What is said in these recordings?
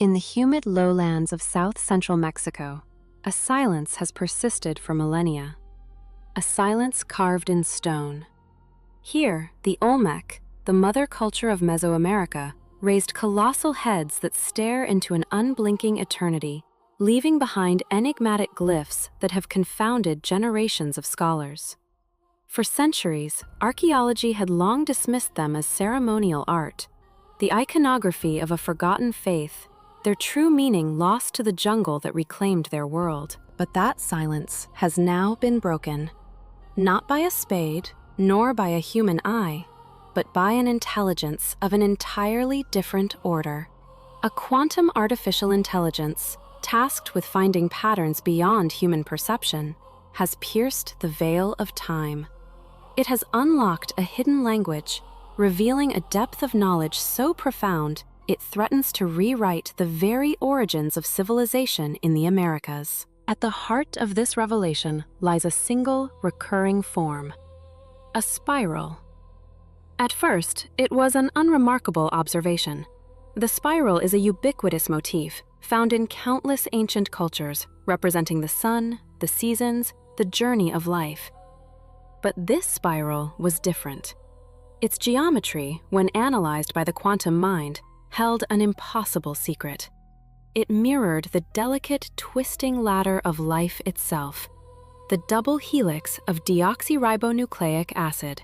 In the humid lowlands of south-central Mexico, a silence has persisted for millennia. A silence carved in stone. Here, the Olmec, the mother culture of Mesoamerica, raised colossal heads that stare into an unblinking eternity, leaving behind enigmatic glyphs that have confounded generations of scholars. For centuries, archaeology had long dismissed them as ceremonial art, the iconography of a forgotten faith, their true meaning lost to the jungle that reclaimed their world. But that silence has now been broken, not by a spade, nor by a human eye, but by an intelligence of an entirely different order. A quantum artificial intelligence, tasked with finding patterns beyond human perception, has pierced the veil of time. It has unlocked a hidden language, revealing a depth of knowledge so profound it threatens to rewrite the very origins of civilization in the Americas. At the heart of this revelation lies a single, recurring form: a spiral. At first, it was an unremarkable observation. The spiral is a ubiquitous motif found in countless ancient cultures, representing the sun, the seasons, the journey of life. But this spiral was different. Its geometry, when analyzed by the quantum mind, held an impossible secret. It mirrored the delicate, twisting ladder of life itself, the double helix of deoxyribonucleic acid,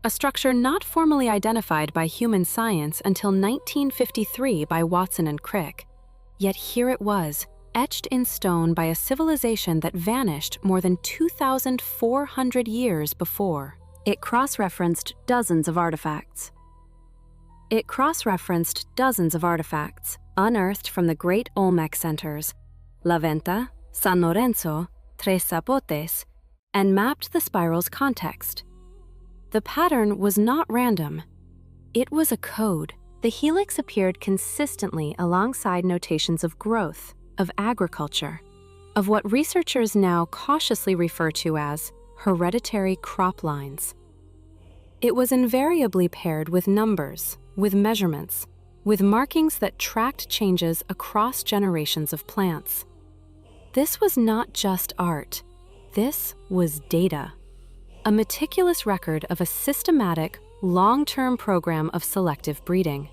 a structure not formally identified by human science until 1953 by Watson and Crick. Yet here it was, etched in stone by a civilization that vanished more than 2,400 years before. It cross-referenced dozens of artifacts. Unearthed from the great Olmec centers, La Venta, San Lorenzo, Tres Zapotes, and mapped the spiral's context. The pattern was not random. It was a code. The helix appeared consistently alongside notations of growth, of agriculture, of what researchers now cautiously refer to as hereditary crop lines. It was invariably paired with numbers, with measurements, with markings that tracked changes across generations of plants. This was not just art. This was data, a meticulous record of a systematic, long-term program of selective breeding.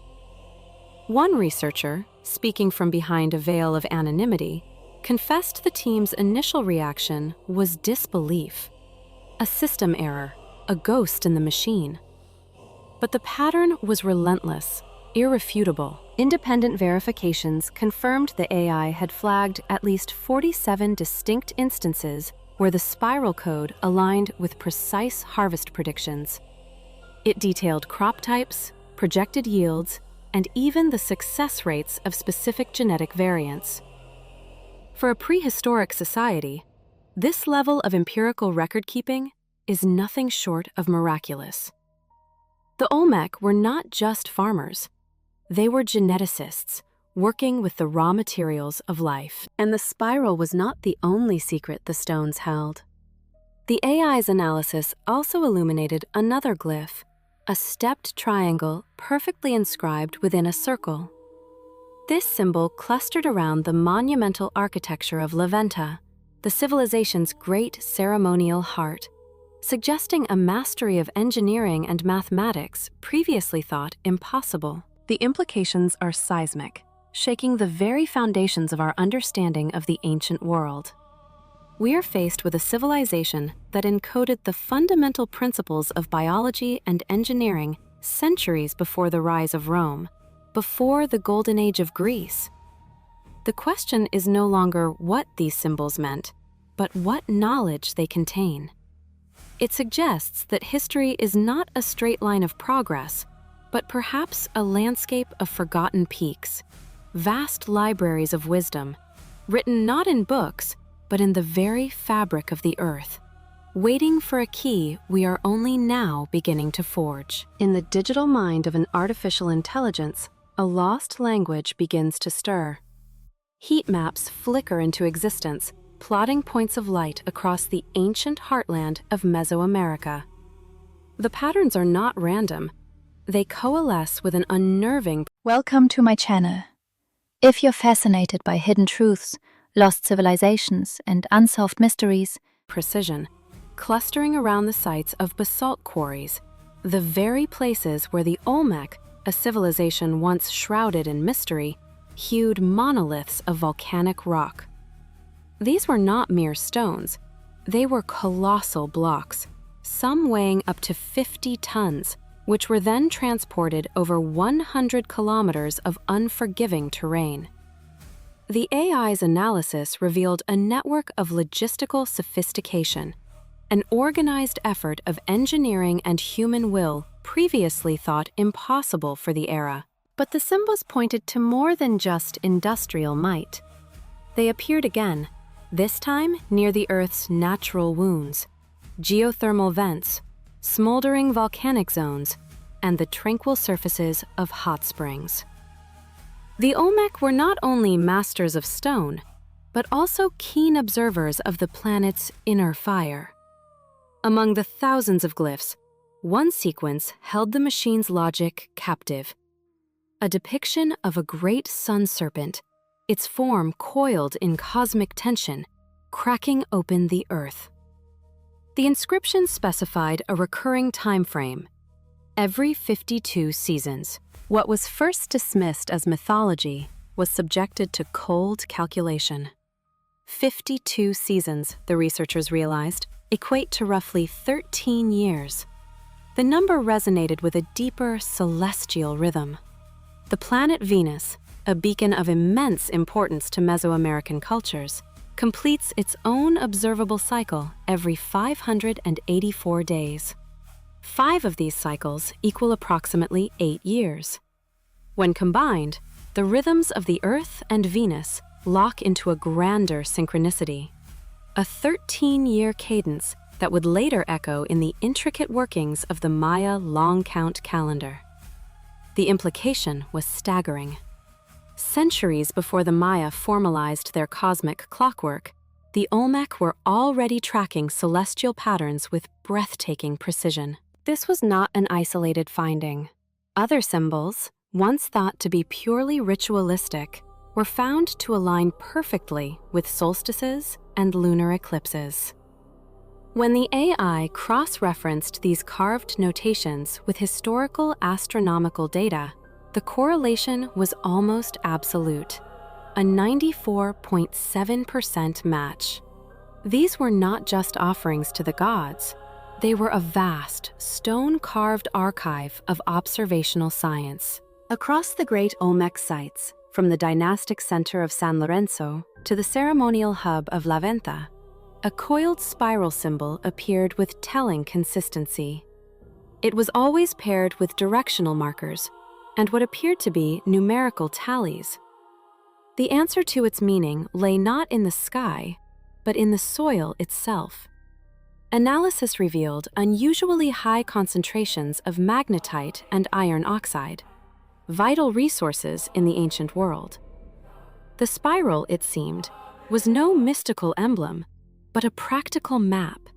One researcher, speaking from behind a veil of anonymity, confessed the team's initial reaction was disbelief, a system error, a ghost in the machine. But the pattern was relentless, irrefutable. Independent verifications confirmed the AI had flagged at least 47 distinct instances where the spiral code aligned with precise harvest predictions. It detailed crop types, projected yields, and even the success rates of specific genetic variants. For a prehistoric society, this level of empirical record-keeping is nothing short of miraculous. The Olmec were not just farmers. They were geneticists, working with the raw materials of life. And the spiral was not the only secret the stones held. The AI's analysis also illuminated another glyph, a stepped triangle perfectly inscribed within a circle. This symbol clustered around the monumental architecture of La Venta, the civilization's great ceremonial heart, suggesting a mastery of engineering and mathematics previously thought impossible. The implications are seismic, shaking the very foundations of our understanding of the ancient world. We are faced with a civilization that encoded the fundamental principles of biology and engineering centuries before the rise of Rome, before the Golden Age of Greece. The question is no longer what these symbols meant, but what knowledge they contain. It suggests that history is not a straight line of progress, but perhaps a landscape of forgotten peaks, vast libraries of wisdom, written not in books, but in the very fabric of the earth, waiting for a key we are only now beginning to forge. In the digital mind of an artificial intelligence, a lost language begins to stir. Heat maps flicker into existence, plotting points of light across the ancient heartland of Mesoamerica. The patterns are not random. They coalesce with an unnerving. Welcome to my channel. If you're fascinated by hidden truths, lost civilizations, and unsolved mysteries, precision, clustering around the sites of basalt quarries, the very places where the Olmec, a civilization once shrouded in mystery, hewed monoliths of volcanic rock. These were not mere stones. They were colossal blocks, some weighing up to 50 tons, which were then transported over 100 kilometers of unforgiving terrain. The AI's analysis revealed a network of logistical sophistication, an organized effort of engineering and human will previously thought impossible for the era. But the symbols pointed to more than just industrial might. They appeared again, this time near the Earth's natural wounds, geothermal vents, smoldering volcanic zones, and the tranquil surfaces of hot springs. The Olmec were not only masters of stone, but also keen observers of the planet's inner fire. Among the thousands of glyphs, one sequence held the machine's logic captive. A depiction of a great sun serpent, its form coiled in cosmic tension, cracking open the Earth. The inscription specified a recurring time frame, every 52 seasons. What was first dismissed as mythology was subjected to cold calculation. 52 seasons, the researchers realized, equate to roughly 13 years. The number resonated with a deeper celestial rhythm. The planet Venus, a beacon of immense importance to Mesoamerican cultures, completes its own observable cycle every 584 days. 5 of these cycles equal approximately 8 years. When combined, the rhythms of the Earth and Venus lock into a grander synchronicity, a 13-year cadence that would later echo in the intricate workings of the Maya long count calendar. The implication was staggering. Centuries before the Maya formalized their cosmic clockwork, the Olmec were already tracking celestial patterns with breathtaking precision. This was not an isolated finding. Other symbols, once thought to be purely ritualistic, were found to align perfectly with solstices and lunar eclipses. When the AI cross-referenced these carved notations with historical astronomical data, the correlation was almost absolute, a 94.7% match. These were not just offerings to the gods. They were a vast, stone-carved archive of observational science. Across the great Olmec sites, from the dynastic center of San Lorenzo to the ceremonial hub of La Venta, a coiled spiral symbol appeared with telling consistency. It was always paired with directional markers and what appeared to be numerical tallies. The answer to its meaning lay not in the sky, but in the soil itself. Analysis revealed unusually high concentrations of magnetite and iron oxide, vital resources in the ancient world. The spiral, it seemed, was no mystical emblem, but a practical map,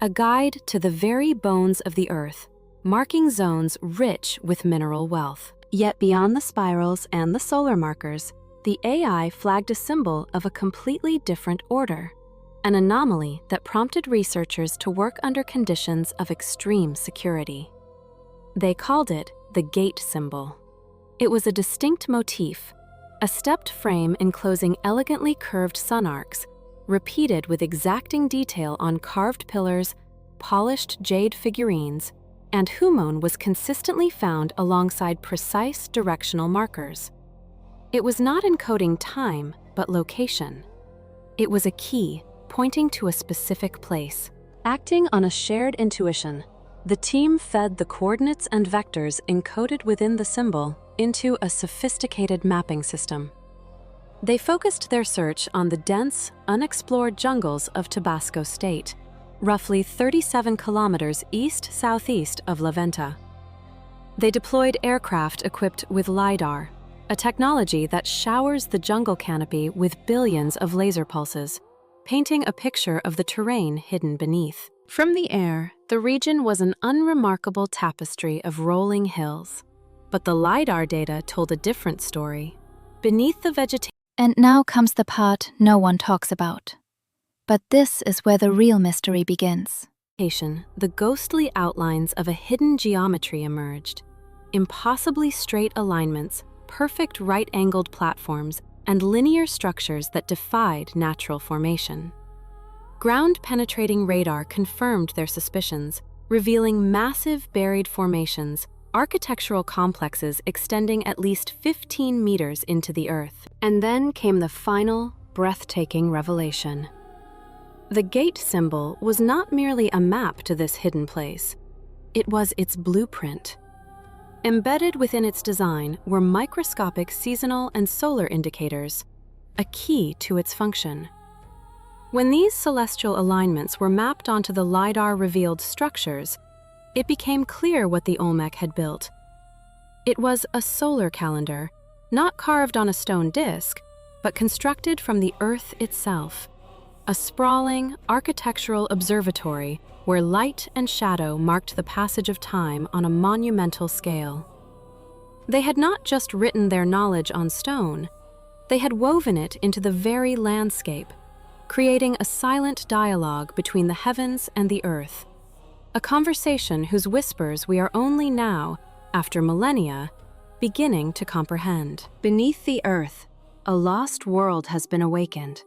a guide to the very bones of the Earth, marking zones rich with mineral wealth. Yet beyond the spirals and the solar markers, the AI flagged a symbol of a completely different order, an anomaly that prompted researchers to work under conditions of extreme security. They called it the gate symbol. It was a distinct motif, a stepped frame enclosing elegantly curved sun arcs, repeated with exacting detail on carved pillars, polished jade figurines, and humon was consistently found alongside precise directional markers. It was not encoding time, but location. It was a key, pointing to a specific place. Acting on a shared intuition, the team fed the coordinates and vectors encoded within the symbol into a sophisticated mapping system. They focused their search on the dense, unexplored jungles of Tabasco State, roughly 37 kilometers east-southeast of La Venta. They deployed aircraft equipped with LIDAR, a technology that showers the jungle canopy with billions of laser pulses, painting a picture of the terrain hidden beneath. From the air, the region was an unremarkable tapestry of rolling hills. But the LIDAR data told a different story. beneath the vegetation. And now comes the part no one talks about. But this is where the real mystery begins. The ghostly outlines of a hidden geometry emerged. Impossibly straight alignments, perfect right-angled platforms, and linear structures that defied natural formation. Ground-penetrating radar confirmed their suspicions, revealing massive buried formations, architectural complexes extending at least 15 meters into the earth. And then came the final, breathtaking revelation. The gate symbol was not merely a map to this hidden place. It was its blueprint. Embedded within its design were microscopic seasonal and solar indicators, a key to its function. When these celestial alignments were mapped onto the LIDAR-revealed structures, it became clear what the Olmec had built. It was a solar calendar, not carved on a stone disk, but constructed from the Earth itself. A sprawling, architectural observatory where light and shadow marked the passage of time on a monumental scale. They had not just written their knowledge on stone, they had woven it into the very landscape, creating a silent dialogue between the heavens and the earth. A conversation whose whispers we are only now, after millennia, beginning to comprehend. Beneath the earth, a lost world has been awakened.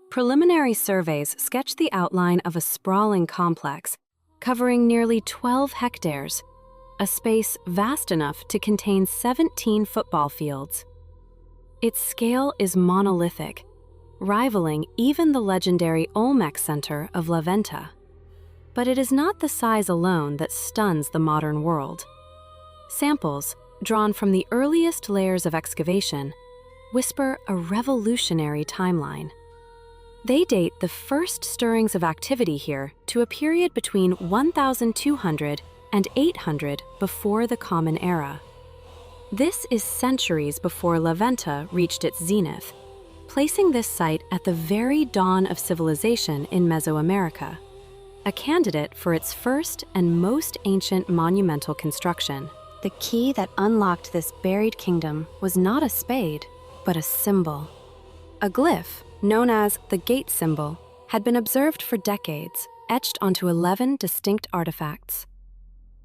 Preliminary surveys sketch the outline of a sprawling complex covering nearly 12 hectares, a space vast enough to contain 17 football fields. Its scale is monolithic, rivaling even the legendary Olmec Center of La Venta. But it is not the size alone that stuns the modern world. Samples, drawn from the earliest layers of excavation, whisper a revolutionary timeline. They date the first stirrings of activity here to a period between 1200 and 800 before the Common Era. This is centuries before La Venta reached its zenith, placing this site at the very dawn of civilization in Mesoamerica, a candidate for its first and most ancient monumental construction. The key that unlocked this buried kingdom was not a spade, but a symbol. A glyph, known as the gate symbol, had been observed for decades, etched onto 11 distinct artifacts.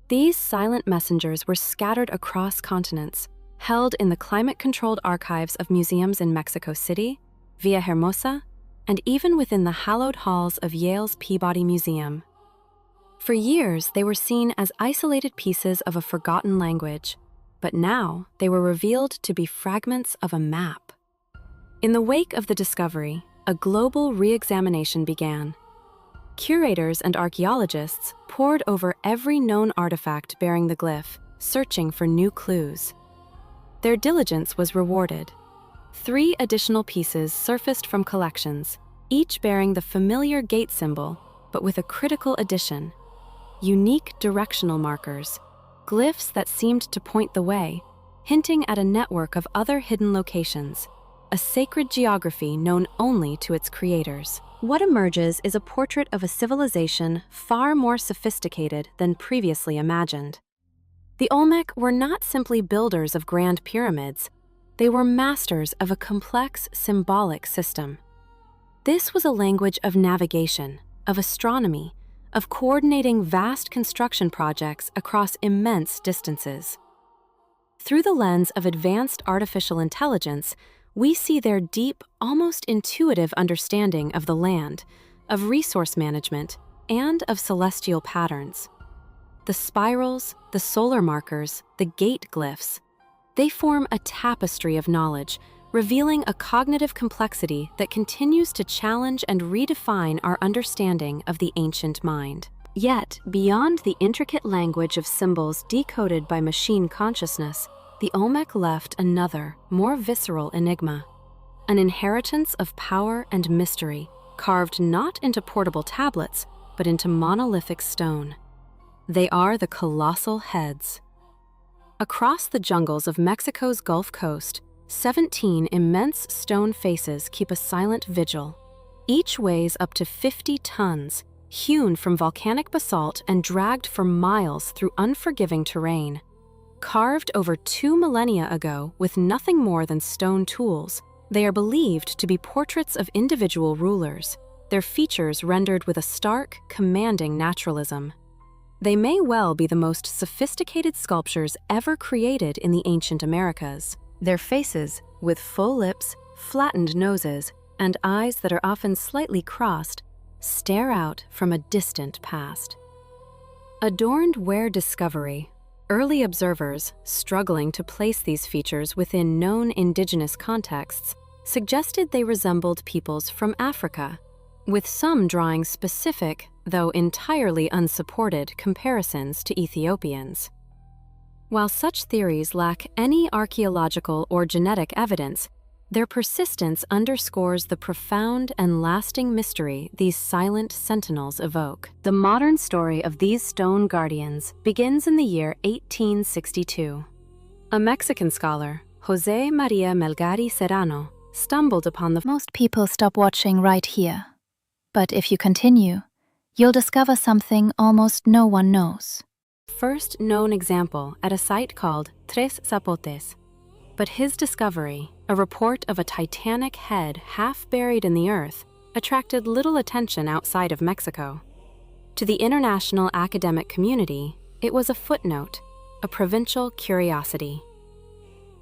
These silent messengers were scattered across continents, held in the climate-controlled archives of museums in Mexico City, Villahermosa, and even within the hallowed halls of Yale's Peabody Museum. For years, they were seen as isolated pieces of a forgotten language, but now they were revealed to be fragments of a map. In the wake of the discovery, a global re-examination began. Curators and archaeologists pored over every known artifact bearing the glyph, searching for new clues. Their diligence was rewarded. 3 additional pieces surfaced from collections, each bearing the familiar gate symbol, but with a critical addition: unique directional markers, glyphs that seemed to point the way, hinting at a network of other hidden locations, a sacred geography known only to its creators. What emerges is a portrait of a civilization far more sophisticated than previously imagined. The Olmec were not simply builders of grand pyramids, they were masters of a complex symbolic system. This was a language of navigation, of astronomy, of coordinating vast construction projects across immense distances. Through the lens of advanced artificial intelligence, we see their deep, almost intuitive understanding of the land, of resource management, and of celestial patterns. The spirals, the solar markers, the gate glyphs, they form a tapestry of knowledge, revealing a cognitive complexity that continues to challenge and redefine our understanding of the ancient mind. Yet, beyond the intricate language of symbols decoded by machine consciousness, the Olmec left another, more visceral enigma, an inheritance of power and mystery, carved not into portable tablets, but into monolithic stone. They are the colossal heads. Across the jungles of Mexico's Gulf Coast, 17 immense stone faces keep a silent vigil. Each weighs up to 50 tons, hewn from volcanic basalt and dragged for miles through unforgiving terrain. Carved over 2 millennia ago with nothing more than stone tools, they are believed to be portraits of individual rulers, their features rendered with a stark, commanding naturalism. They may well be the most sophisticated sculptures ever created in the ancient Americas. Their faces, with full lips, flattened noses, and eyes that are often slightly crossed, stare out from a distant past. Adorned where discovery, early observers, struggling to place these features within known indigenous contexts, suggested they resembled peoples from Africa, with some drawing specific, though entirely unsupported, comparisons to Ethiopians. While such theories lack any archaeological or genetic evidence, their persistence underscores the profound and lasting mystery these silent sentinels evoke. The modern story of these stone guardians begins in the year 1862. A Mexican scholar, José María Melgari Serrano, stumbled upon the... Most people stop watching right here. But if you continue, you'll discover something almost no one knows. First known example at a site called Tres Zapotes. But his discovery, a report of a titanic head half buried in the earth, attracted little attention outside of Mexico. To the international academic community, it was a footnote, a provincial curiosity.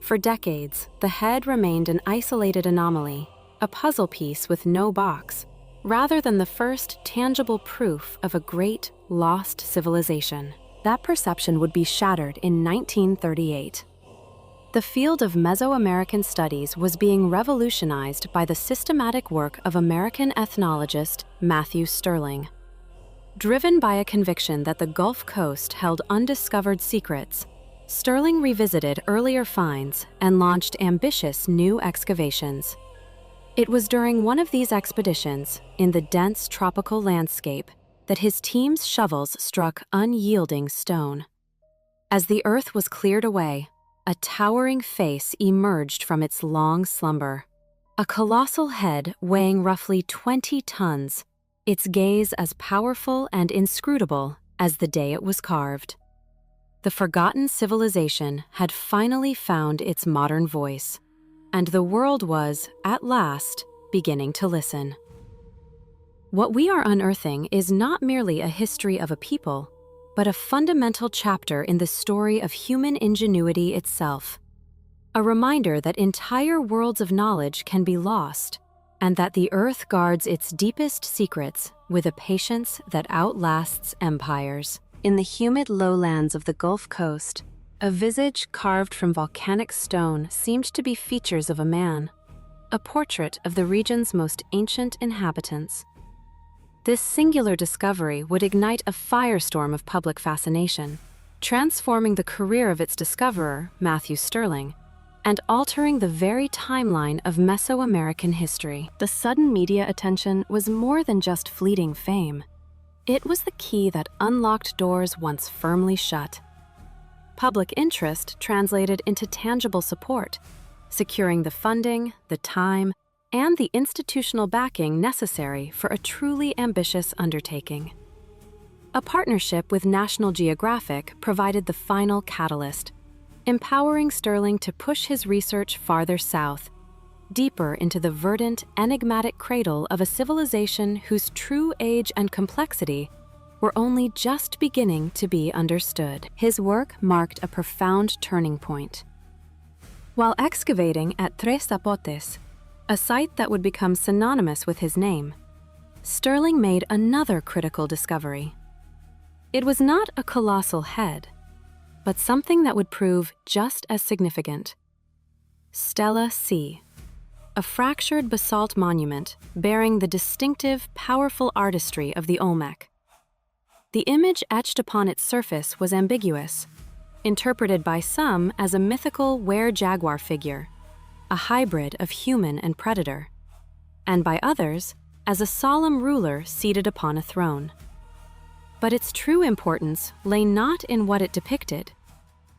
For decades, the head remained an isolated anomaly, a puzzle piece with no box, rather than the first tangible proof of a great, lost civilization. That perception would be shattered in 1938. The field of Mesoamerican studies was being revolutionized by the systematic work of American ethnologist Matthew Stirling. Driven by a conviction that the Gulf Coast held undiscovered secrets, Stirling revisited earlier finds and launched ambitious new excavations. It was during one of these expeditions, in the dense tropical landscape, that his team's shovels struck unyielding stone. As the earth was cleared away, a towering face emerged from its long slumber. A colossal head weighing roughly 20 tons, its gaze as powerful and inscrutable as the day it was carved. The forgotten civilization had finally found its modern voice, and the world was, at last, beginning to listen. What we are unearthing is not merely a history of a people, but a fundamental chapter in the story of human ingenuity itself. A reminder that entire worlds of knowledge can be lost, and that the earth guards its deepest secrets with a patience that outlasts empires. In the humid lowlands of the Gulf Coast, a visage carved from volcanic stone seemed to be features of a man, a portrait of the region's most ancient inhabitants. This singular discovery would ignite a firestorm of public fascination, transforming the career of its discoverer, Matthew Stirling, and altering the very timeline of Mesoamerican history. The sudden media attention was more than just fleeting fame. It was the key that unlocked doors once firmly shut. Public interest translated into tangible support, securing the funding, the time, and the institutional backing necessary for a truly ambitious undertaking. A partnership with National Geographic provided the final catalyst, empowering Stirling to push his research farther south, deeper into the verdant, enigmatic cradle of a civilization whose true age and complexity were only just beginning to be understood. His work marked a profound turning point. While excavating at Tres Zapotes, a site that would become synonymous with his name, Stirling made another critical discovery. It was not a colossal head, but something that would prove just as significant. Stela C, a fractured basalt monument bearing the distinctive, powerful artistry of the Olmec. The image etched upon its surface was ambiguous, interpreted by some as a mythical were-jaguar figure, a hybrid of human and predator, and by others as a solemn ruler seated upon a throne. But its true importance lay not in what it depicted,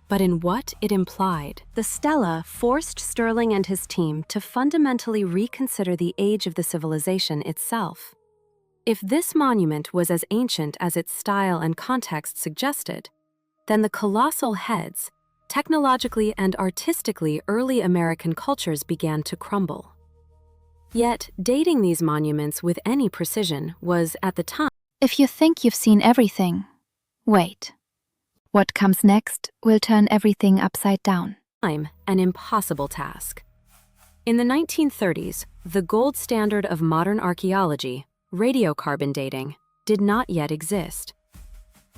but in what it implied. The stela forced Stirling and his team to fundamentally reconsider the age of the civilization itself. If this monument was as ancient as its style and context suggested, then the colossal heads, technologically and artistically early American cultures began to crumble. Yet, dating these monuments with any precision was, at the time, If you think you've seen everything, wait. What comes next will turn everything upside down. an impossible task. In the 1930s, the gold standard of modern archaeology, radiocarbon dating, did not yet exist.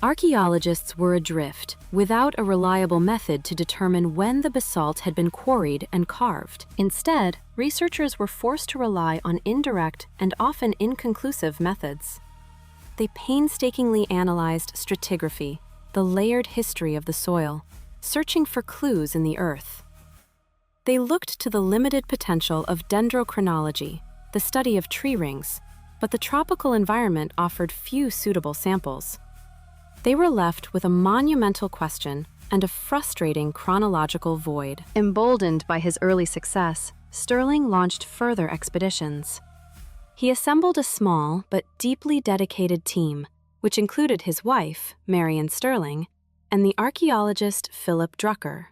Archaeologists were adrift, without a reliable method to determine when the basalt had been quarried and carved. Instead, researchers were forced to rely on indirect and often inconclusive methods. They painstakingly analyzed stratigraphy, the layered history of the soil, searching for clues in the earth. They looked to the limited potential of dendrochronology, the study of tree rings, but the tropical environment offered few suitable samples. They were left with a monumental question and a frustrating chronological void. Emboldened by his early success, Stirling launched further expeditions. He assembled a small but deeply dedicated team, which included his wife, Marion Stirling, and the archaeologist Philip Drucker.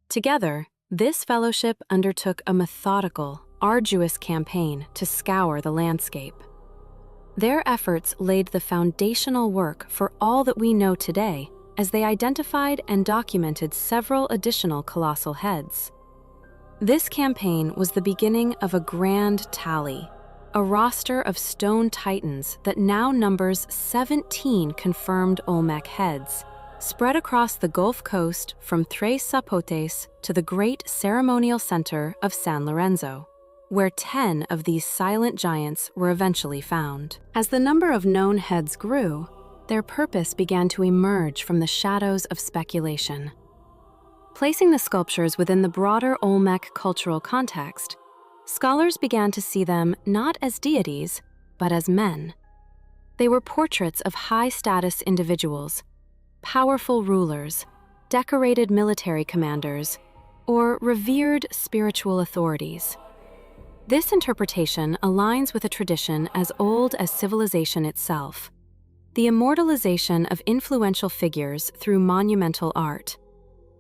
Together, this fellowship undertook a methodical, arduous campaign to scour the landscape. Their efforts laid the foundational work for all that we know today, as they identified and documented several additional colossal heads. This campaign was the beginning of a grand tally, a roster of stone titans that now numbers 17 confirmed Olmec heads, spread across the Gulf Coast from Tres Zapotes to the great ceremonial center of San Lorenzo, where 10 of these silent giants were eventually found. As the number of known heads grew, their purpose began to emerge from the shadows of speculation. Placing the sculptures within the broader Olmec cultural context, scholars began to see them not as deities, but as men. They were portraits of high-status individuals, powerful rulers, decorated military commanders, or revered spiritual authorities. This interpretation aligns with a tradition as old as civilization itself, the immortalization of influential figures through monumental art,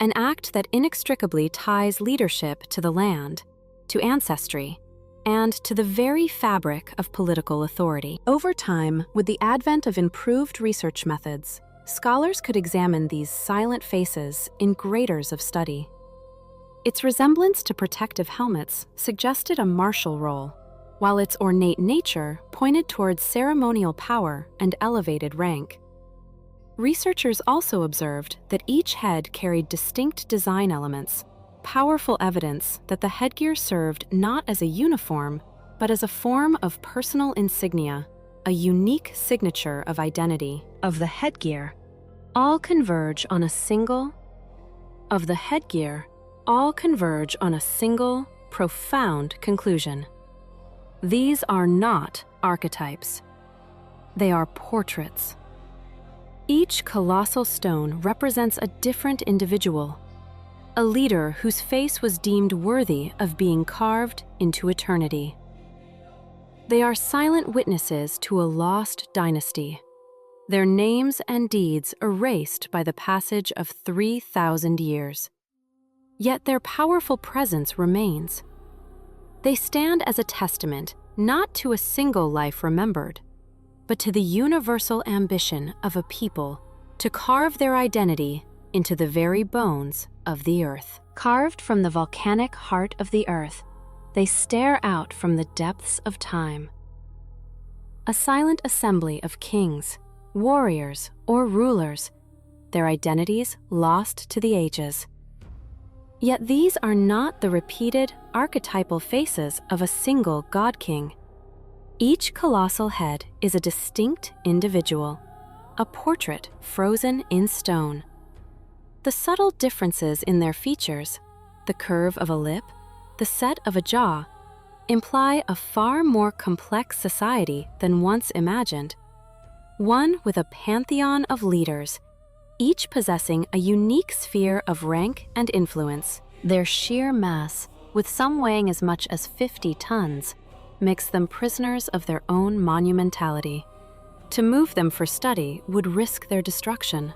an act that inextricably ties leadership to the land, to ancestry, and to the very fabric of political authority. Over time, with the advent of improved research methods, scholars could examine these silent faces in graders of study. Its resemblance to protective helmets suggested a martial role, while its ornate nature pointed towards ceremonial power and elevated rank. Researchers also observed that each head carried distinct design elements, powerful evidence that the headgear served not as a uniform, but as a form of personal insignia, a unique signature of identity. Of the headgear, all converge on a single, profound conclusion. These are not archetypes. They are portraits. Each colossal stone represents a different individual, a leader whose face was deemed worthy of being carved into eternity. They are silent witnesses to a lost dynasty, their names and deeds erased by the passage of 3,000 years. Yet their powerful presence remains. They stand as a testament not to a single life remembered, but to the universal ambition of a people to carve their identity into the very bones of the earth. Carved from the volcanic heart of the earth, they stare out from the depths of time. A silent assembly of kings, warriors, or rulers, their identities lost to the ages. Yet these are not the repeated, archetypal faces of a single god-king. Each colossal head is a distinct individual, a portrait frozen in stone. The subtle differences in their features, the curve of a lip, the set of a jaw, imply a far more complex society than once imagined. One with a pantheon of leaders, each possessing a unique sphere of rank and influence. Their sheer mass, with some weighing as much as 50 tons, makes them prisoners of their own monumentality. To move them for study would risk their destruction.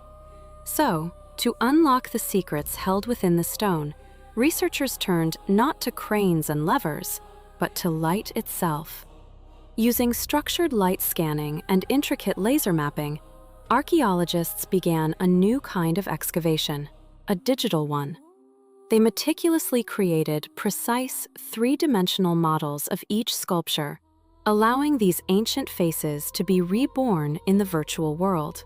So, To unlock the secrets held within the stone, researchers turned not to cranes and levers, but to light itself. Using structured light scanning and intricate laser mapping, archaeologists began a new kind of excavation, a digital one. They meticulously created precise three-dimensional models of each sculpture, allowing these ancient faces to be reborn in the virtual world.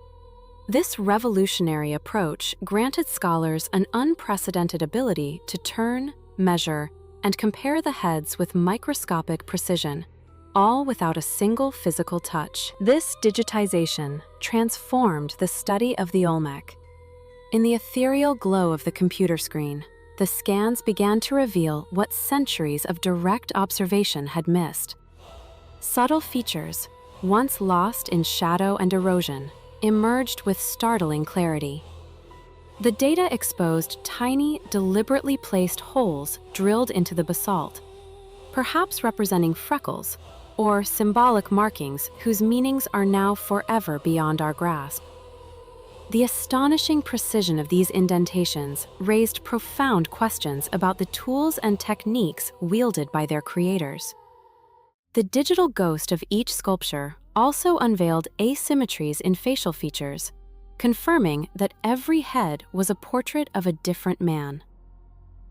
This revolutionary approach granted scholars an unprecedented ability to turn, measure, and compare the heads with microscopic precision, all without a single physical touch. This digitization transformed the study of the Olmec. In the ethereal glow of the computer screen, the scans began to reveal what centuries of direct observation had missed. Subtle features, once lost in shadow and erosion, emerged with startling clarity. The data exposed tiny, deliberately placed holes drilled into the basalt, perhaps representing freckles or symbolic markings whose meanings are now forever beyond our grasp. The astonishing precision of these indentations raised profound questions about the tools and techniques wielded by their creators. The digital ghost of each sculpture also unveiled asymmetries in facial features, confirming that every head was a portrait of a different man.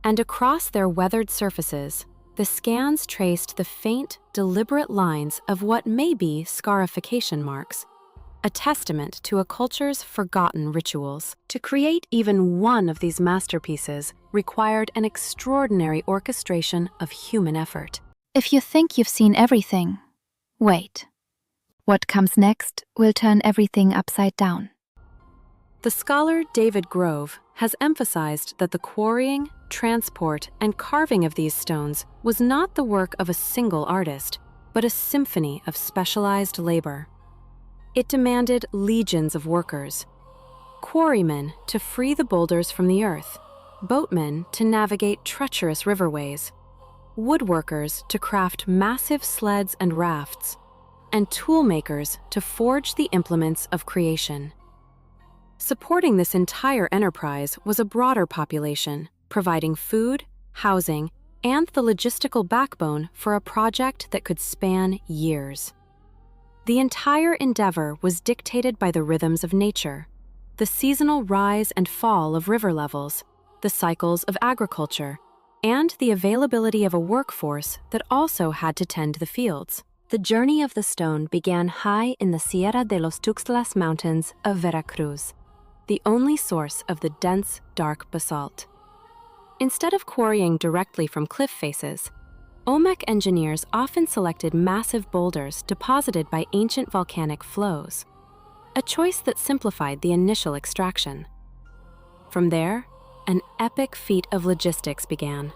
And across their weathered surfaces, the scans traced the faint, deliberate lines of what may be scarification marks, a testament to a culture's forgotten rituals. To create even one of these masterpieces required an extraordinary orchestration of human effort. If you think you've seen everything, wait. What comes next will turn everything upside down. The scholar David Grove has emphasized that the quarrying, transport, and carving of these stones was not the work of a single artist, but a symphony of specialized labor. It demanded legions of workers: quarrymen to free the boulders from the earth, boatmen to navigate treacherous riverways, woodworkers to craft massive sleds and rafts, and toolmakers to forge the implements of creation. Supporting this entire enterprise was a broader population, providing food, housing, and the logistical backbone for a project that could span years. The entire endeavor was dictated by the rhythms of nature, the seasonal rise and fall of river levels, the cycles of agriculture, and the availability of a workforce that also had to tend the fields. The journey of the stone began high in the Sierra de los Tuxtlas Mountains of Veracruz, the only source of the dense, dark basalt. Instead of quarrying directly from cliff faces, Olmec engineers often selected massive boulders deposited by ancient volcanic flows, a choice that simplified the initial extraction. From there, an epic feat of logistics began.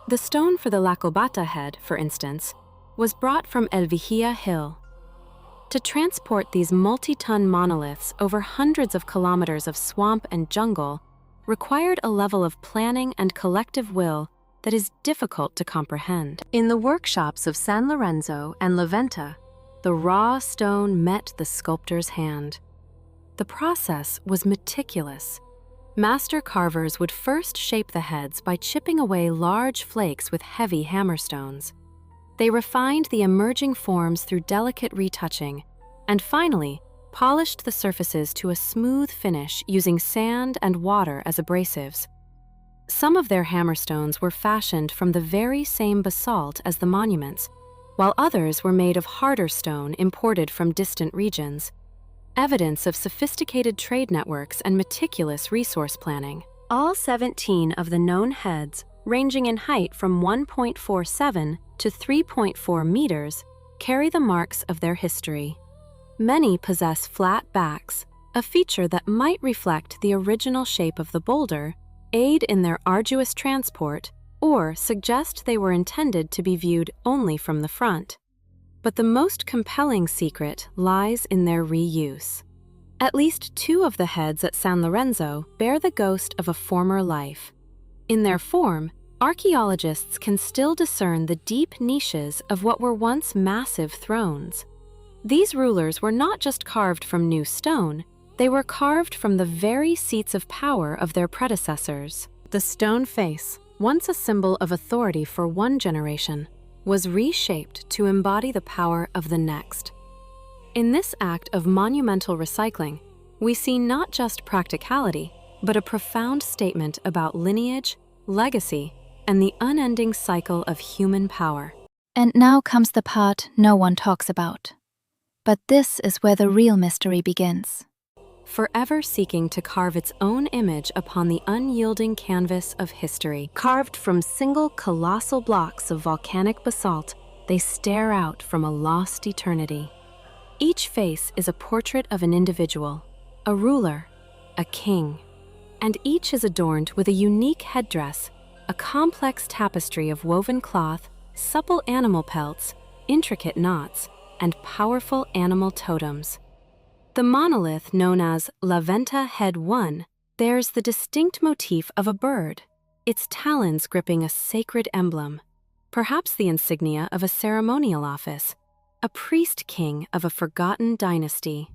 The stone for the La Cobata head, for instance, was brought from El Vigía Hill. To transport these multi-ton monoliths over hundreds of kilometers of swamp and jungle required a level of planning and collective will that is difficult to comprehend. In the workshops of San Lorenzo and La Venta, the raw stone met the sculptor's hand. The process was meticulous. Master carvers would first shape the heads by chipping away large flakes with heavy hammerstones. They refined the emerging forms through delicate retouching, and finally, polished the surfaces to a smooth finish using sand and water as abrasives. Some of their hammerstones were fashioned from the very same basalt as the monuments, while others were made of harder stone imported from distant regions, evidence of sophisticated trade networks and meticulous resource planning. All 17 of the known heads, ranging in height from 1.47 to 3.4 meters, carry the marks of their history. Many possess flat backs, a feature that might reflect the original shape of the boulder, aid in their arduous transport, or suggest they were intended to be viewed only from the front. But the most compelling secret lies in their reuse. At least 2 of the heads at San Lorenzo bear the ghost of a former life. In their form, archaeologists can still discern the deep niches of what were once massive thrones. These rulers were not just carved from new stone, They were carved from the very seats of power of their predecessors. The stone face, once a symbol of authority for one generation, was reshaped to embody the power of the next. In this act of monumental recycling, we see not just practicality, but a profound statement about lineage, legacy, and the unending cycle of human power. And now comes the part no one talks about. But this is where the real mystery begins. Forever seeking to carve its own image upon the unyielding canvas of history. Carved from single colossal blocks of volcanic basalt, they stare out from a lost eternity. Each face is a portrait of an individual, a ruler, a king, and each is adorned with a unique headdress, a complex tapestry of woven cloth, supple animal pelts, intricate knots, and powerful animal totems. The monolith known as La Venta Head 1 bears the distinct motif of a bird, its talons gripping a sacred emblem, perhaps the insignia of a ceremonial office, a priest-king of a forgotten dynasty.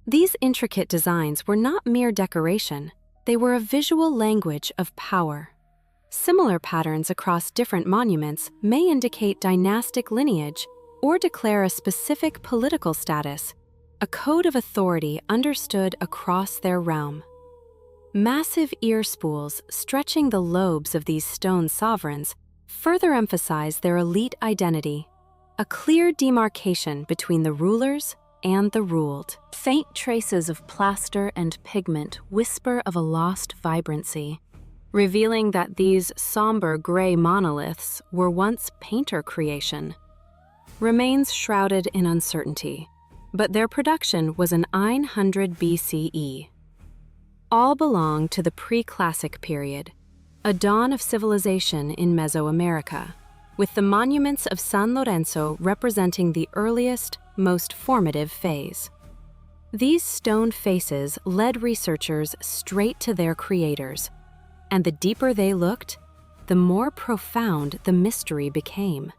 These intricate designs were not mere decoration, they were a visual language of power. Similar patterns across different monuments may indicate dynastic lineage or declare a specific political status, a code of authority understood across their realm. Massive ear spools stretching the lobes of these stone sovereigns further emphasize their elite identity, a clear demarcation between the rulers and the ruled. Faint traces of plaster and pigment whisper of a lost vibrancy, revealing that these somber gray monoliths were once painter creation. Remains shrouded in uncertainty, but their production was in 900 BCE. All belong to the pre-classic period, a dawn of civilization in Mesoamerica, with the monuments of San Lorenzo representing the earliest, most formative phase. These stone faces led researchers straight to their creators, and the deeper they looked, the more profound the mystery became.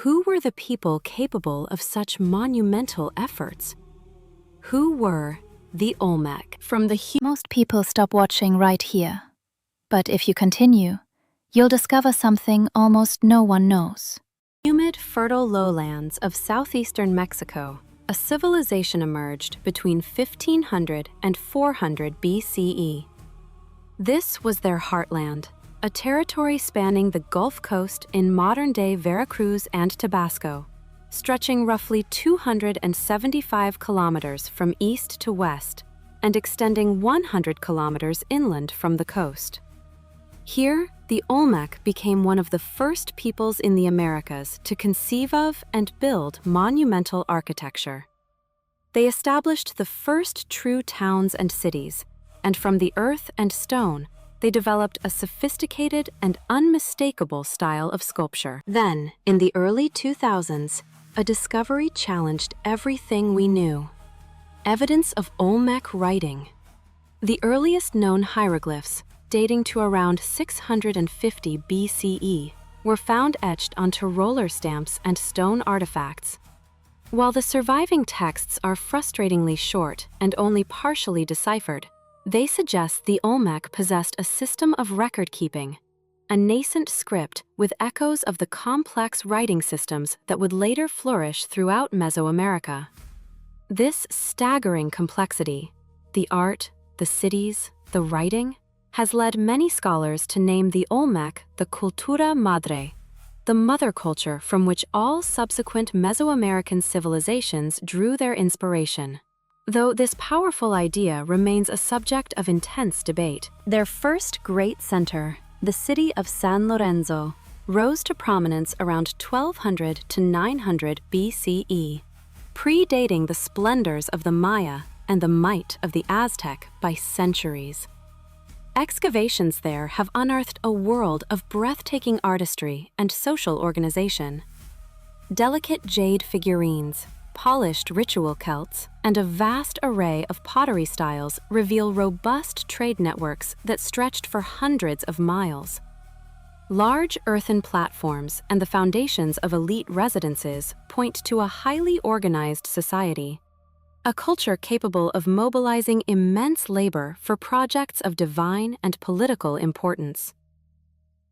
Who were the people capable of such monumental efforts? Who were the Olmec? Most people stop watching right here. But if you continue, you'll discover something almost no one knows. Humid, fertile lowlands of southeastern Mexico, a civilization emerged between 1500 and 400 BCE. This was their heartland, a territory spanning the Gulf Coast in modern-day Veracruz and Tabasco, stretching roughly 275 kilometers from east to west and extending 100 kilometers inland from the coast. Here, the Olmec became one of the first peoples in the Americas to conceive of and build monumental architecture. They established the first true towns and cities, and from the earth and stone, they developed a sophisticated and unmistakable style of sculpture. Then, in the early 2000s, a discovery challenged everything we knew. Evidence of Olmec writing. The earliest known hieroglyphs, dating to around 650 BCE, were found etched onto roller stamps and stone artifacts. While the surviving texts are frustratingly short and only partially deciphered, they suggest the Olmec possessed a system of record-keeping, a nascent script with echoes of the complex writing systems that would later flourish throughout Mesoamerica. This staggering complexity, the art, the cities, the writing, has led many scholars to name the Olmec the cultura madre, the mother culture from which all subsequent Mesoamerican civilizations drew their inspiration. Though this powerful idea remains a subject of intense debate, their first great center, the city of San Lorenzo, rose to prominence around 1200 to 900 BCE, predating the splendors of the Maya and the might of the Aztec by centuries. Excavations there have unearthed a world of breathtaking artistry and social organization. Delicate jade figurines, polished ritual celts, and a vast array of pottery styles reveal robust trade networks that stretched for hundreds of miles. Large earthen platforms and the foundations of elite residences point to a highly organized society. a culture capable of mobilizing immense labor for projects of divine and political importance.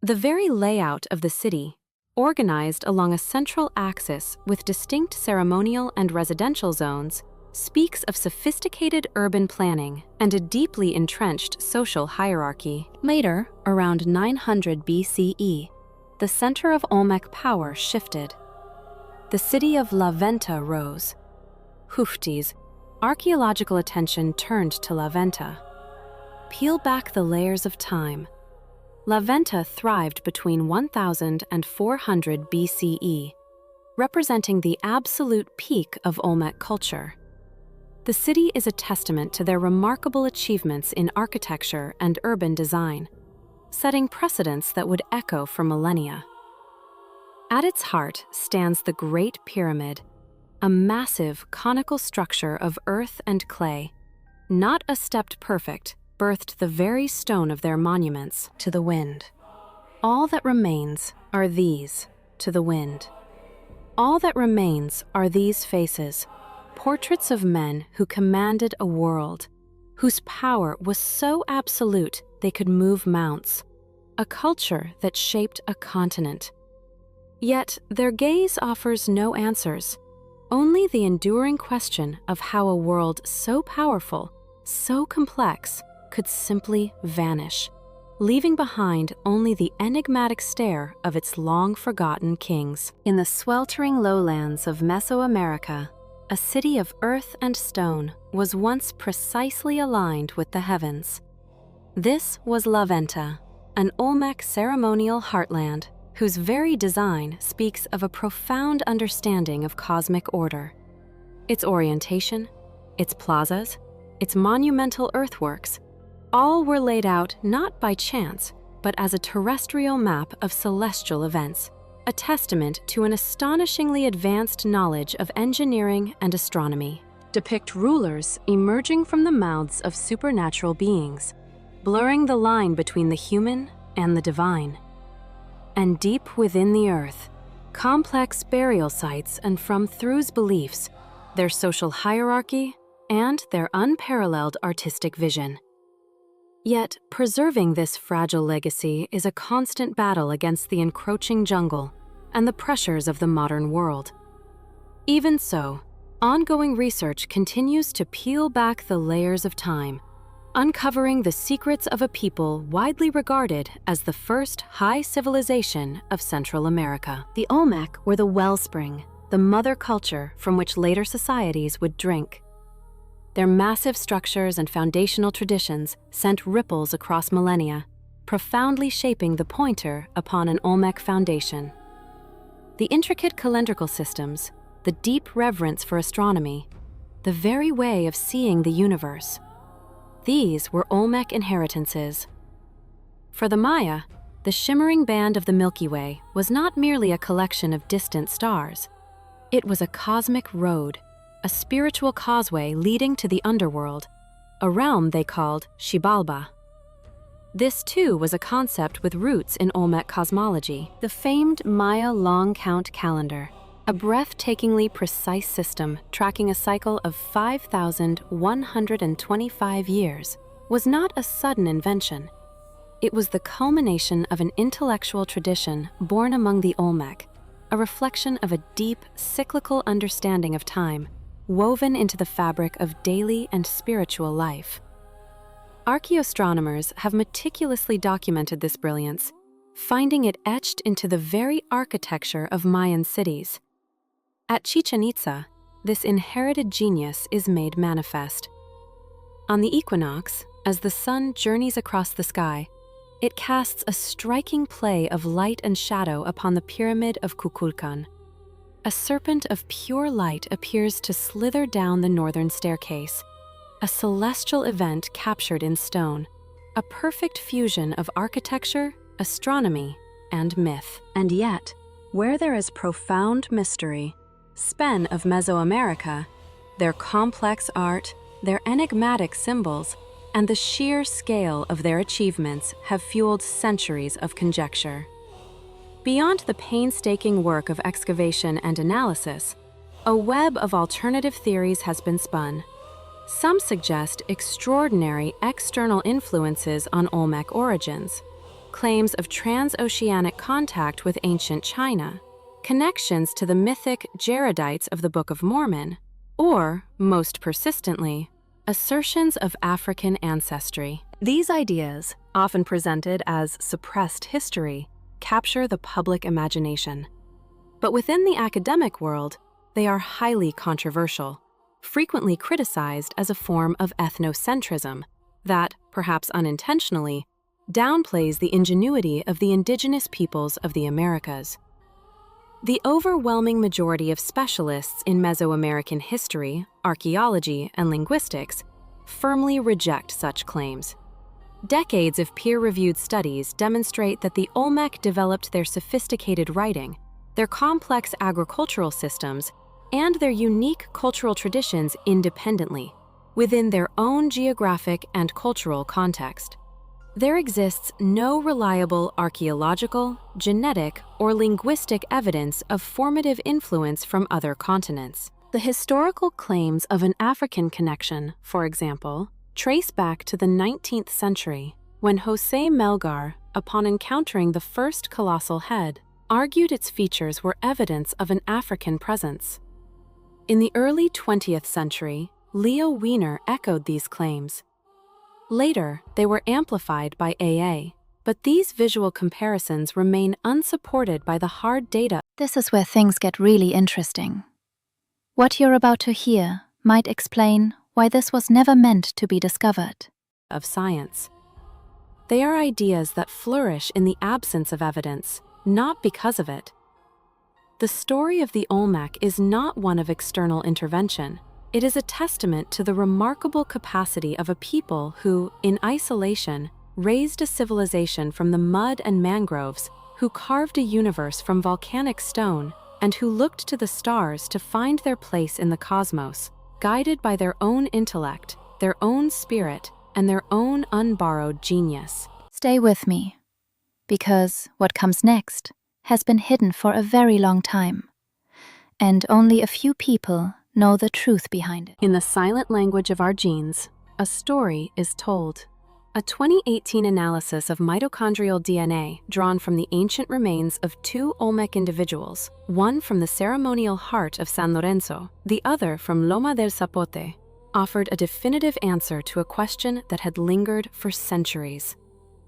The very layout of the city, organized along a central axis with distinct ceremonial and residential zones, speaks of sophisticated urban planning and a deeply entrenched social hierarchy. Later, around 900 BCE, the center of Olmec power shifted. The city of La Venta rose. Hufties, archaeological attention turned to La Venta. Peel back the layers of time. La Venta thrived between 1000 and 400 BCE, representing the absolute peak of Olmec culture. The city is a testament to their remarkable achievements in architecture and urban design, setting precedents that would echo for millennia. At its heart stands the Great Pyramid, a massive conical structure of earth and clay, not a stepped perfect, birthed the very stone of their monuments to the wind. All that remains are these to the wind. All that remains are these faces, portraits of men who commanded a world, whose power was so absolute they could move mountains, a culture that shaped a continent. Yet their gaze offers no answers, only the enduring question of how a world so powerful, so complex, could simply vanish, leaving behind only the enigmatic stare of its long-forgotten kings. In the sweltering lowlands of Mesoamerica, a city of earth and stone was once precisely aligned with the heavens. This was La Venta, an Olmec ceremonial heartland whose very design speaks of a profound understanding of cosmic order. Its orientation, its plazas, its monumental earthworks, all were laid out not by chance, but as a terrestrial map of celestial events, a testament to an astonishingly advanced knowledge of engineering and astronomy. Depict rulers emerging from the mouths of supernatural beings, blurring the line between the human and the divine. And deep within the earth, complex burial sites and from Thru's beliefs, their social hierarchy, and their unparalleled artistic vision. Yet, preserving this fragile legacy is a constant battle against the encroaching jungle and the pressures of the modern world. Even so, ongoing research continues to peel back the layers of time, uncovering the secrets of a people widely regarded as the first high civilization of Central America. The Olmec were the wellspring, the mother culture from which later societies would drink. Their massive structures and foundational traditions sent ripples across millennia, profoundly shaping the pointer upon an Olmec foundation. The intricate calendrical systems, the deep reverence for astronomy, the very way of seeing the universe, these were Olmec inheritances. For the Maya, the shimmering band of the Milky Way was not merely a collection of distant stars. It was a cosmic road, a spiritual causeway leading to the underworld, a realm they called Xibalba. This too was a concept with roots in Olmec cosmology. The famed Maya long count calendar, a breathtakingly precise system tracking a cycle of 5,125 years, was not a sudden invention. It was the culmination of an intellectual tradition born among the Olmec, a reflection of a deep, cyclical understanding of time, woven into the fabric of daily and spiritual life. Archaeoastronomers have meticulously documented this brilliance, finding it etched into the very architecture of Mayan cities. At Chichen Itza, this inherited genius is made manifest. On the equinox, as the sun journeys across the sky, it casts a striking play of light and shadow upon the pyramid of Kukulkan. A serpent of pure light appears to slither down the northern staircase, a celestial event captured in stone, a perfect fusion of architecture, astronomy, and myth. And yet, where there is profound mystery, Spen of Mesoamerica, their complex art, their enigmatic symbols, and the sheer scale of their achievements have fueled centuries of conjecture. Beyond the painstaking work of excavation and analysis, A web of alternative theories has been spun. Some suggest extraordinary external influences on Olmec origins, claims of transoceanic contact with ancient China, connections to the mythic Jaredites of the Book of Mormon, or, most persistently, assertions of African ancestry. These ideas, often presented as suppressed history, capture the public imagination. But within the academic world, they are highly controversial, frequently criticized as a form of ethnocentrism that, perhaps unintentionally, downplays the ingenuity of the indigenous peoples of the Americas. The overwhelming majority of specialists in Mesoamerican history, archaeology, and linguistics firmly reject such claims. Decades of peer-reviewed studies demonstrate that the Olmec developed their sophisticated writing, their complex agricultural systems, and their unique cultural traditions independently, within their own geographic and cultural context. There exists no reliable archaeological, genetic, or linguistic evidence of formative influence from other continents. The historical claims of an African connection, for example, trace back to the 19th century, when José Melgar, upon encountering the first colossal head, argued its features were evidence of an African presence. In the early 20th century, Leo Wiener echoed these claims. Later, they were amplified by AA, but these visual comparisons remain unsupported by the hard data. This is where things get really interesting. What you're about to hear might explain why this was never meant to be discovered. Of science. They are ideas that flourish in the absence of evidence, not because of it. The story of the Olmec is not one of external intervention. It is a testament to the remarkable capacity of a people who, in isolation, raised a civilization from the mud and mangroves, who carved a universe from volcanic stone, and who looked to the stars to find their place in the cosmos, guided by their own intellect, their own spirit, and their own unborrowed genius. Stay with me, because what comes next has been hidden for a very long time, and only a few people know the truth behind it. In the silent language of our genes, a story is told. A 2018 analysis of mitochondrial DNA drawn from the ancient remains of two Olmec individuals, one from the ceremonial heart of San Lorenzo, the other from Loma del Zapote, offered a definitive answer to a question that had lingered for centuries.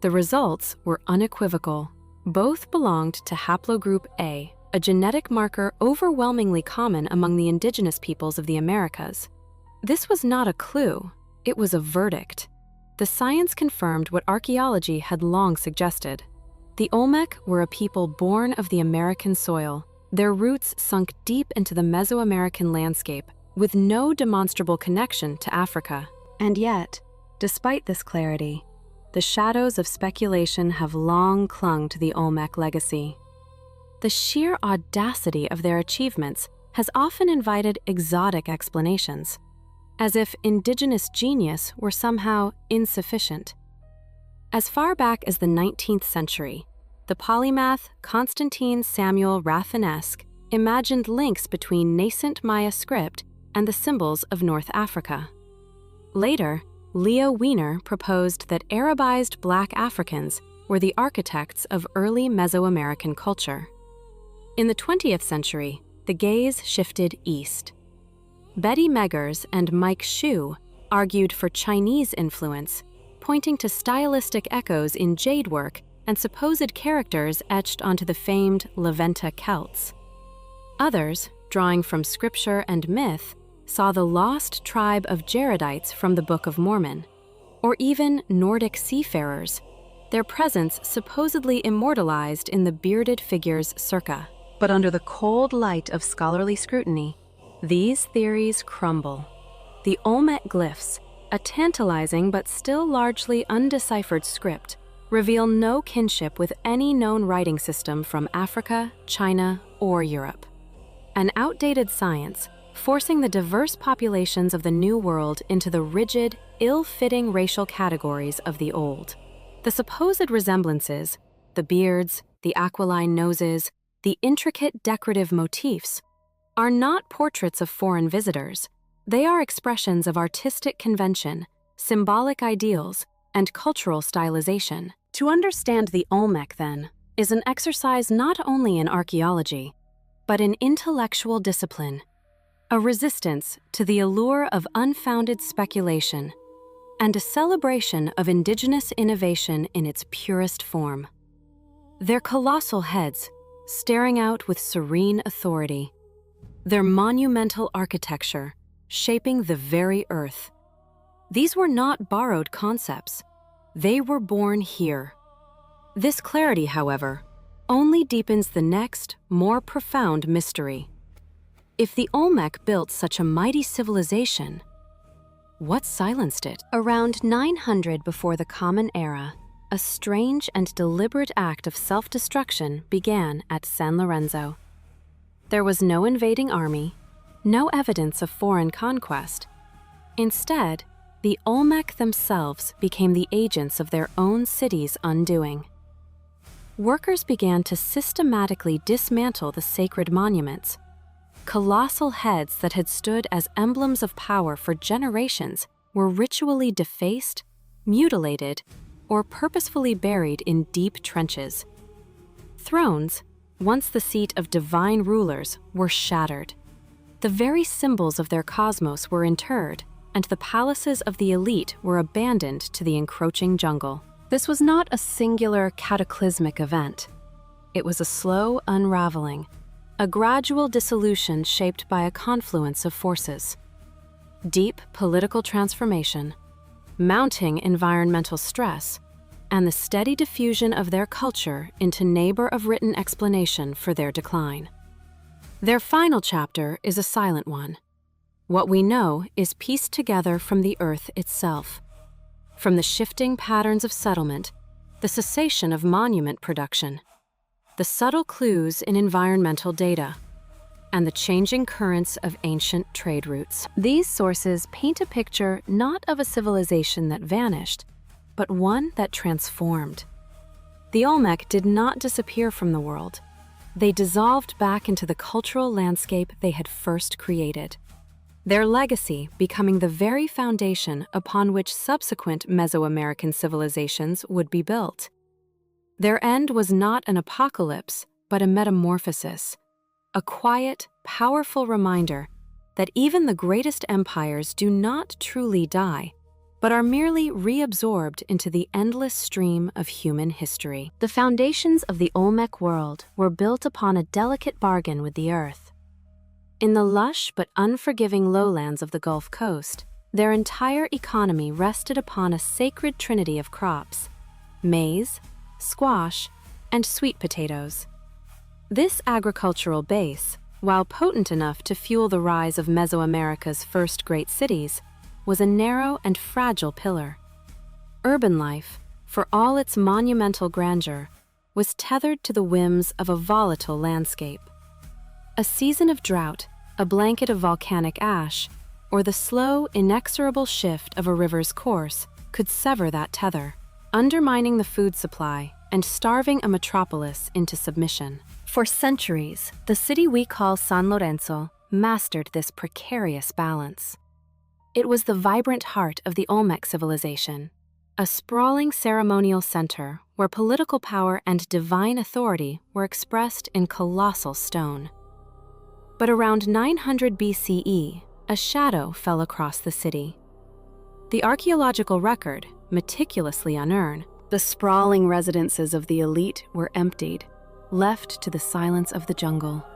The results were unequivocal. Both belonged to haplogroup A, a genetic marker overwhelmingly common among the indigenous peoples of the Americas. This was not a clue, it was a verdict. The science confirmed what archaeology had long suggested. The Olmec were a people born of the American soil, their roots sunk deep into the Mesoamerican landscape, with no demonstrable connection to Africa. And yet, despite this clarity, the shadows of speculation have long clung to the Olmec legacy. The sheer audacity of their achievements has often invited exotic explanations, as if indigenous genius were somehow insufficient. As far back as the 19th century, the polymath Constantine Samuel Rafinesque imagined links between nascent Maya script and the symbols of North Africa. Later, Leo Wiener proposed that Arabized Black Africans were the architects of early Mesoamerican culture. In the 20th century, the gaze shifted east. Betty Meggers and Mike Hsu argued for Chinese influence, pointing to stylistic echoes in jade work and supposed characters etched onto the famed La Venta Celts. Others, drawing from scripture and myth, saw the lost tribe of Jaredites from the Book of Mormon, or even Nordic seafarers, their presence supposedly immortalized in the bearded figures circa. But under the cold light of scholarly scrutiny, these theories crumble. The Olmec glyphs, a tantalizing but still largely undeciphered script, reveal no kinship with any known writing system from Africa, China, or Europe. An outdated science, forcing the diverse populations of the New World into the rigid, ill-fitting racial categories of the Old. The supposed resemblances, the beards, the aquiline noses, the intricate decorative motifs, are not portraits of foreign visitors. They are expressions of artistic convention, symbolic ideals, and cultural stylization. To understand the Olmec, then, is an exercise not only in archaeology, but in intellectual discipline, a resistance to the allure of unfounded speculation, and a celebration of indigenous innovation in its purest form. Their colossal heads, staring out with serene authority, their monumental architecture, shaping the very earth. These were not borrowed concepts. They were born here. This clarity, however, only deepens the next, more profound mystery. If the Olmec built such a mighty civilization, what silenced it? Around 900 before the Common Era, a strange and deliberate act of self-destruction began at San Lorenzo. There was no invading army, no evidence of foreign conquest. Instead, the Olmec themselves became the agents of their own city's undoing. Workers began to systematically dismantle the sacred monuments. Colossal heads that had stood as emblems of power for generations were ritually defaced, mutilated, or purposefully buried in deep trenches. Thrones, once the seat of divine rulers, were shattered. The very symbols of their cosmos were interred, and the palaces of the elite were abandoned to the encroaching jungle. This was not a singular cataclysmic event. It was a slow unraveling, a gradual dissolution shaped by a confluence of forces. Deep political transformation, mounting environmental stress, and the steady diffusion of their culture into neighbor of written explanation for their decline. Their final chapter is a silent one. What we know is pieced together from the earth itself, from the shifting patterns of settlement, the cessation of monument production, the subtle clues in environmental data, and the changing currents of ancient trade routes. These sources paint a picture not of a civilization that vanished, but one that transformed. The Olmec did not disappear from the world. They dissolved back into the cultural landscape they had first created, their legacy becoming the very foundation upon which subsequent Mesoamerican civilizations would be built. Their end was not an apocalypse, but a metamorphosis, a quiet, powerful reminder that even the greatest empires do not truly die, but are merely reabsorbed into the endless stream of human history. The foundations of the Olmec world were built upon a delicate bargain with the earth. In the lush but unforgiving lowlands of the Gulf Coast, their entire economy rested upon a sacred trinity of crops: maize, squash, and sweet potatoes. This agricultural base, while potent enough to fuel the rise of Mesoamerica's first great cities, was a narrow and fragile pillar. Urban life, for all its monumental grandeur, was tethered to the whims of a volatile landscape. A season of drought, a blanket of volcanic ash, or the slow, inexorable shift of a river's course could sever that tether, undermining the food supply and starving a metropolis into submission. For centuries, the city we call San Lorenzo mastered this precarious balance. It was the vibrant heart of the Olmec civilization, a sprawling ceremonial center where political power and divine authority were expressed in colossal stone. But around 900 BCE, a shadow fell across the city. The archaeological record, meticulously unearned, the sprawling residences of the elite were emptied, left to the silence of the jungle.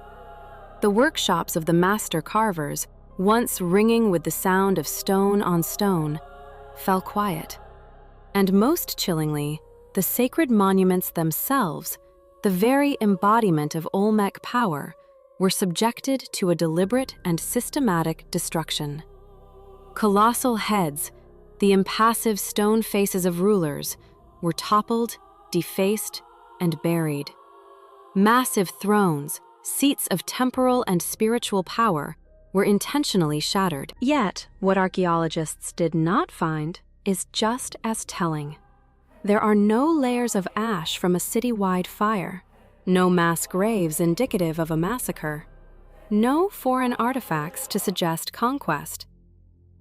The workshops of the master carvers, once ringing with the sound of stone on stone, fell quiet. And most chillingly, the sacred monuments themselves, the very embodiment of Olmec power, were subjected to a deliberate and systematic destruction. Colossal heads, the impassive stone faces of rulers, were toppled, defaced, and buried. Massive thrones, seats of temporal and spiritual power, were intentionally shattered. Yet, what archaeologists did not find is just as telling. There are no layers of ash from a city-wide fire, no mass graves indicative of a massacre, no foreign artifacts to suggest conquest.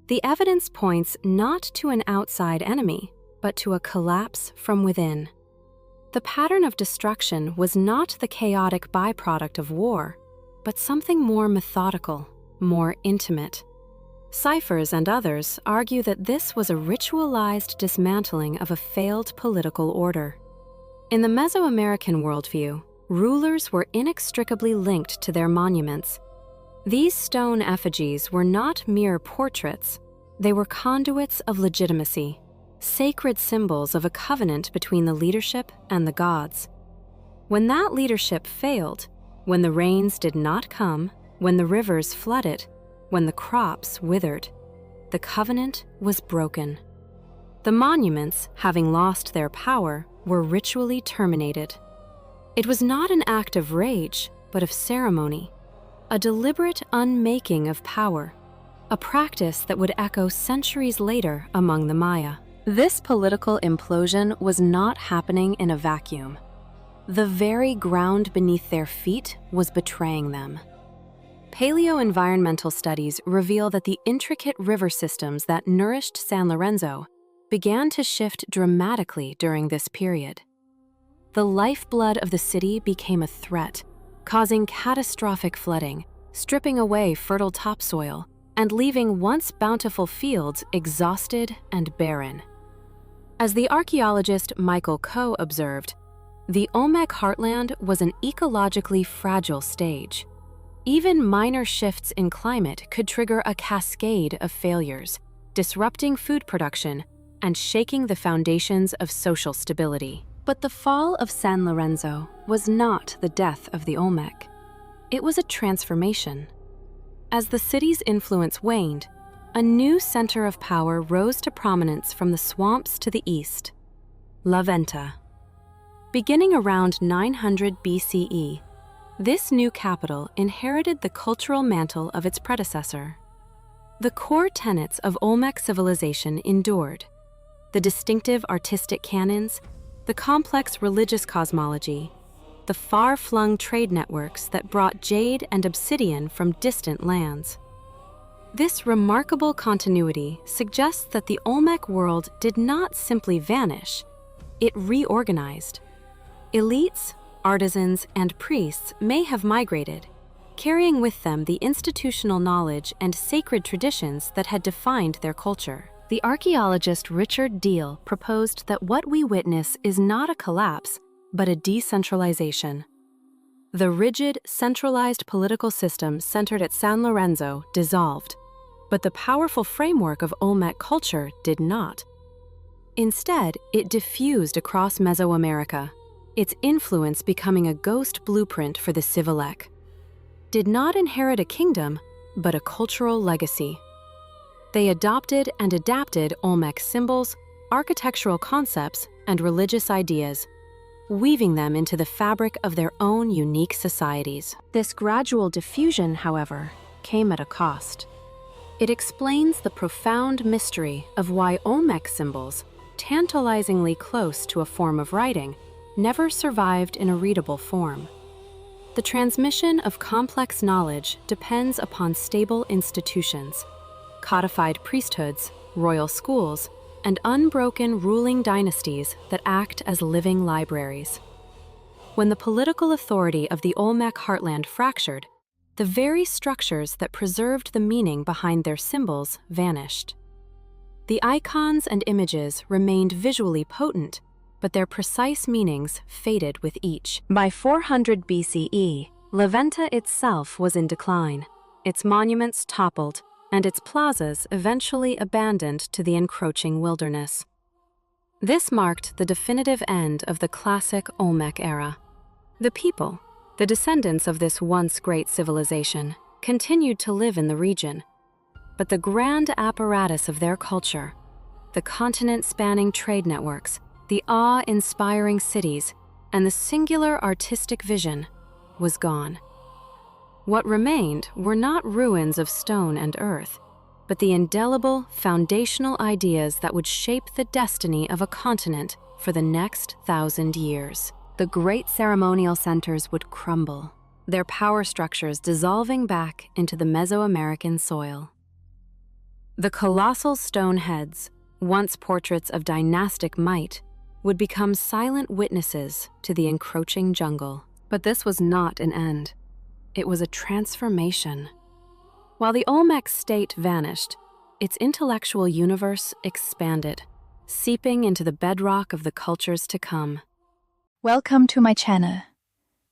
The evidence points not to an outside enemy, but to a collapse from within. The pattern of destruction was not the chaotic byproduct of war, but something more methodical, more intimate. Ciphers and others argue that this was a ritualized dismantling of a failed political order. In the Mesoamerican worldview, rulers were inextricably linked to their monuments. These stone effigies were not mere portraits, they were conduits of legitimacy, sacred symbols of a covenant between the leadership and the gods. When that leadership failed, when the rains did not come, when the rivers flooded, when the crops withered, the covenant was broken. The monuments, having lost their power, were ritually terminated. It was not an act of rage, but of ceremony, a deliberate unmaking of power, a practice that would echo centuries later among the Maya. This political implosion was not happening in a vacuum. The very ground beneath their feet was betraying them. Paleoenvironmental studies reveal that the intricate river systems that nourished San Lorenzo began to shift dramatically during this period. The lifeblood of the city became a threat, causing catastrophic flooding, stripping away fertile topsoil, and leaving once bountiful fields exhausted and barren. As the archaeologist Michael Coe observed, the Olmec heartland was an ecologically fragile stage. Even minor shifts in climate could trigger a cascade of failures, disrupting food production and shaking the foundations of social stability. But the fall of San Lorenzo was not the death of the Olmec. It was a transformation. As the city's influence waned, a new center of power rose to prominence from the swamps to the east, La Venta. Beginning around 900 BCE, this new capital inherited the cultural mantle of its predecessor. The core tenets of Olmec civilization endured: the distinctive artistic canons, the complex religious cosmology, the far-flung trade networks that brought jade and obsidian from distant lands. This remarkable continuity suggests that the Olmec world did not simply vanish, it reorganized. Elites, artisans, and priests may have migrated, carrying with them the institutional knowledge and sacred traditions that had defined their culture. The archaeologist Richard Deal proposed that what we witness is not a collapse, but a decentralization. The rigid, centralized political system centered at San Lorenzo dissolved, but the powerful framework of Olmec culture did not. Instead, it diffused across Mesoamerica, its influence becoming a ghost blueprint for the Civilec. Did not inherit a kingdom, but a cultural legacy. They adopted and adapted Olmec symbols, architectural concepts, and religious ideas, weaving them into the fabric of their own unique societies. This gradual diffusion, however, came at a cost. It explains the profound mystery of why Olmec symbols, tantalizingly close to a form of writing, never survived in a readable form. The transmission of complex knowledge depends upon stable institutions, codified priesthoods, royal schools, and unbroken ruling dynasties that act as living libraries. When the political authority of the Olmec heartland fractured, the very structures that preserved the meaning behind their symbols vanished. The icons and images remained visually potent, but their precise meanings faded with each. By 400 BCE, La Venta itself was in decline. Its monuments toppled, and its plazas eventually abandoned to the encroaching wilderness. This marked the definitive end of the classic Olmec era. The people, the descendants of this once great civilization, continued to live in the region, but the grand apparatus of their culture, the continent-spanning trade networks, the awe-inspiring cities, and the singular artistic vision, was gone. What remained were not ruins of stone and earth, but the indelible, foundational ideas that would shape the destiny of a continent for the next 1,000 years. The great ceremonial centers would crumble. their power structures dissolving back into the Mesoamerican soil. The colossal stone heads, once portraits of dynastic might, would become silent witnesses to the encroaching jungle. But this was not an end. It was a transformation. While the Olmec state vanished, its intellectual universe expanded, seeping into the bedrock of the cultures to come. Welcome to my channel.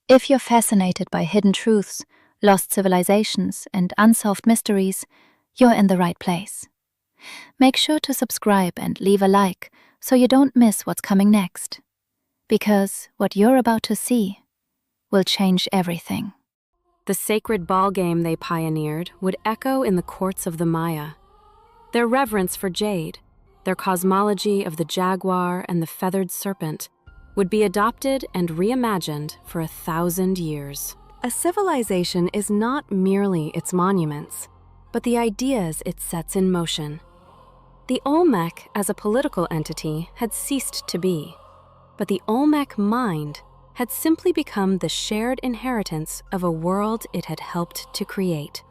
If you're fascinated by hidden truths, lost civilizations, and unsolved mysteries, you're in the right place. Make sure to subscribe and leave a like so you don't miss what's coming next. Because what you're about to see will change everything. The sacred ball game they pioneered would echo in the courts of the Maya. Their reverence for jade, their cosmology of the jaguar and the feathered serpent, would be adopted and reimagined for 1,000 years. A civilization is not merely its monuments, but the ideas it sets in motion. The Olmec as a political entity had ceased to be, but the Olmec mind had simply become the shared inheritance of a world it had helped to create.